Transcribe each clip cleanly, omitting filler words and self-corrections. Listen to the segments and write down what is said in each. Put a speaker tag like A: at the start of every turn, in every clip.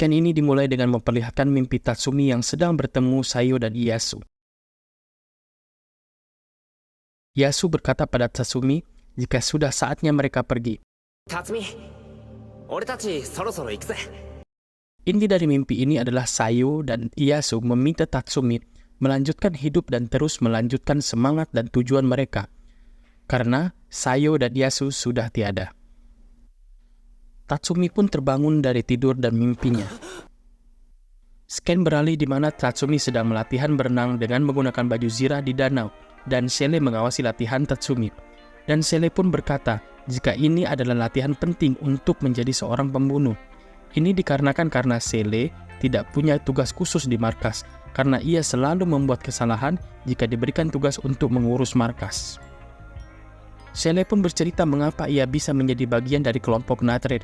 A: Scan ini dimulai dengan memperlihatkan mimpi Tatsumi yang sedang bertemu Sayo dan Ieyasu. Ieyasu berkata pada Tatsumi jika sudah saatnya mereka pergi.
B: Tatsumi, oretachi sorosoro iku ze.
A: Inti dari mimpi ini adalah Sayo dan Ieyasu meminta Tatsumi melanjutkan hidup dan terus melanjutkan semangat dan tujuan mereka, karena Sayo dan Ieyasu sudah tiada. Tatsumi pun terbangun dari tidur dan mimpinya. Scan beralih di mana Tatsumi sedang latihan berenang dengan menggunakan baju zirah di danau, dan Sele mengawasi latihan Tatsumi. Dan Sele pun berkata jika ini adalah latihan penting untuk menjadi seorang pembunuh. Ini dikarenakan karena Sele tidak punya tugas khusus di markas, karena ia selalu membuat kesalahan jika diberikan tugas untuk mengurus markas. Sele pun bercerita mengapa ia bisa menjadi bagian dari kelompok Natred.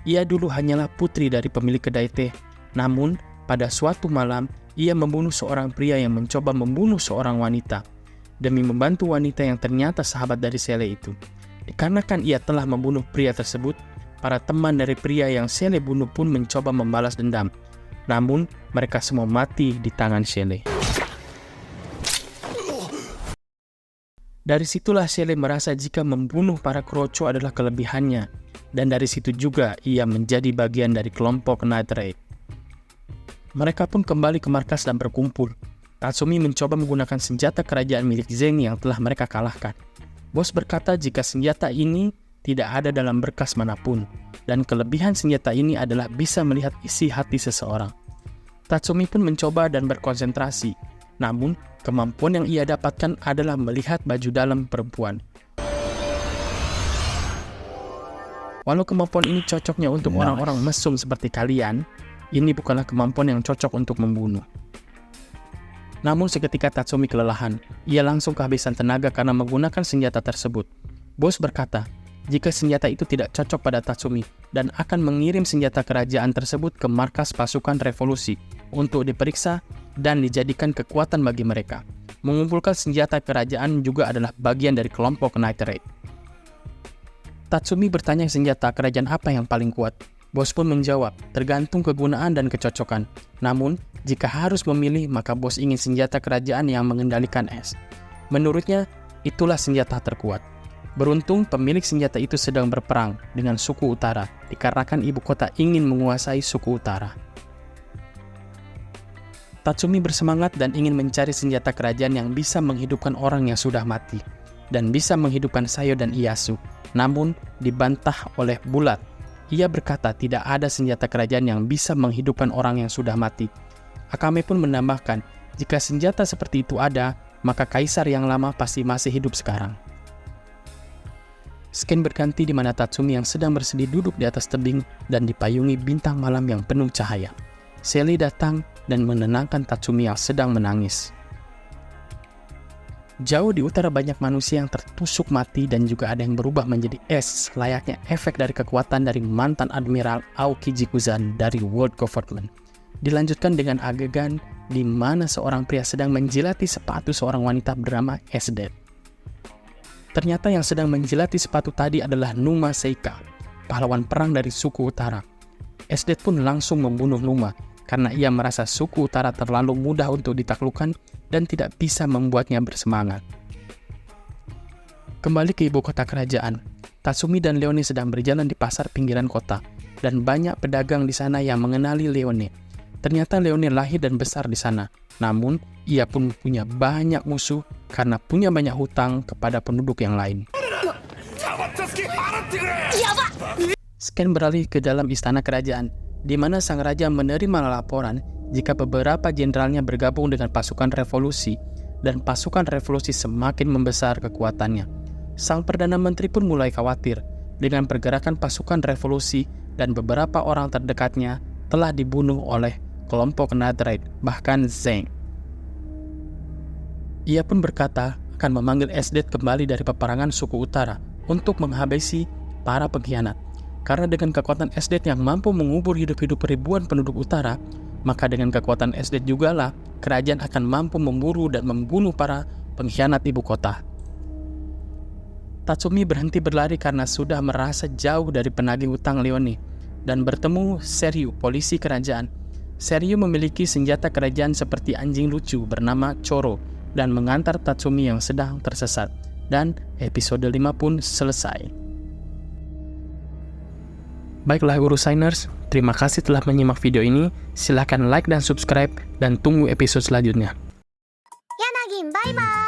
A: Ia dulu hanyalah putri dari pemilik kedai teh, namun pada suatu malam ia membunuh seorang pria yang mencoba membunuh seorang wanita, demi membantu wanita yang ternyata sahabat dari Sele itu. Dikarenakan ia telah membunuh pria tersebut, para teman dari pria yang Sele bunuh pun mencoba membalas dendam. Namun, mereka semua mati di tangan Sele. Dari situlah Sele merasa jika membunuh para Kroco adalah kelebihannya, dan dari situ juga ia menjadi bagian dari kelompok Night Raid. Mereka pun kembali ke markas dan berkumpul. Tatsumi mencoba menggunakan senjata kerajaan milik Zeng yang telah mereka kalahkan. Bos berkata jika senjata ini tidak ada dalam berkas manapun, dan kelebihan senjata ini adalah bisa melihat isi hati seseorang. Tatsumi pun mencoba dan berkonsentrasi, namun kemampuan yang ia dapatkan adalah melihat baju dalam perempuan. Walau kemampuan ini cocoknya untuk orang-orang mesum seperti kalian, ini bukanlah kemampuan yang cocok untuk membunuh. Namun seketika Tatsumi kelelahan, ia langsung kehabisan tenaga karena menggunakan senjata tersebut. Bos berkata, jika senjata itu tidak cocok pada Tatsumi dan akan mengirim senjata kerajaan tersebut ke markas pasukan revolusi untuk diperiksa dan dijadikan kekuatan bagi mereka. Mengumpulkan senjata kerajaan juga adalah bagian dari kelompok Night Raid. Tatsumi bertanya senjata kerajaan apa yang paling kuat. Bos pun menjawab, tergantung kegunaan dan kecocokan. Namun, jika harus memilih, maka bos ingin senjata kerajaan yang mengendalikan es. Menurutnya, itulah senjata terkuat. Beruntung, pemilik senjata itu sedang berperang dengan suku utara, dikarenakan ibu kota ingin menguasai suku utara. Tatsumi bersemangat dan ingin mencari senjata kerajaan yang bisa menghidupkan orang yang sudah mati, dan bisa menghidupkan Sayo dan Ieyasu. Namun, dibantah oleh Bulat. Ia berkata tidak ada senjata kerajaan yang bisa menghidupkan orang yang sudah mati. Akame pun menambahkan, jika senjata seperti itu ada, maka kaisar yang lama pasti masih hidup sekarang. Scan berganti di mana Tatsumi yang sedang bersedih duduk di atas tebing dan dipayungi bintang malam yang penuh cahaya. Sele datang dan menenangkan Tatsumi yang sedang menangis. Jauh di utara banyak manusia yang tertusuk mati dan juga ada yang berubah menjadi es, layaknya efek dari kekuatan dari mantan Admiral Aoki Jikuzan dari World Government. Dilanjutkan dengan adegan di mana seorang pria sedang menjilati sepatu seorang wanita bernama Esdet. Ternyata yang sedang menjilati sepatu tadi adalah Numa Seika, pahlawan perang dari suku utara. Esdet pun langsung membunuh Numa karena ia merasa suku utara terlalu mudah untuk ditaklukkan dan tidak bisa membuatnya bersemangat. Kembali ke ibu kota kerajaan, Tatsumi dan Leone sedang berjalan di pasar pinggiran kota, dan banyak pedagang di sana yang mengenali Leone. Ternyata Leone lahir dan besar di sana, namun ia pun punya banyak musuh karena punya banyak hutang kepada penduduk yang lain. Scan beralih ke dalam istana kerajaan, di mana sang raja menerima laporan jika beberapa jenderalnya bergabung dengan pasukan revolusi dan pasukan revolusi semakin membesar kekuatannya. Sang Perdana Menteri pun mulai khawatir dengan pergerakan pasukan revolusi dan beberapa orang terdekatnya telah dibunuh oleh kelompok Night Raid, bahkan Zeng. Ia pun berkata akan memanggil Esdet kembali dari peperangan suku utara untuk menghabisi para pengkhianat. Karena dengan kekuatan Esdet yang mampu mengubur hidup-hidup ribuan penduduk utara, maka dengan kekuatan Esdet jugalah kerajaan akan mampu memburu dan membunuh para pengkhianat ibu kota. Tatsumi berhenti berlari karena sudah merasa jauh dari penagih hutang Leone. dan bertemu Seryu, polisi kerajaan. Seryu memiliki senjata kerajaan seperti anjing lucu bernama Choro dan mengantar Tatsumi yang sedang tersesat. Dan episode 5 pun selesai. Baiklah Guru Signers, terima kasih telah menyimak video ini. Silahkan like dan subscribe dan tunggu episode selanjutnya.
C: Yanagin, bye bye.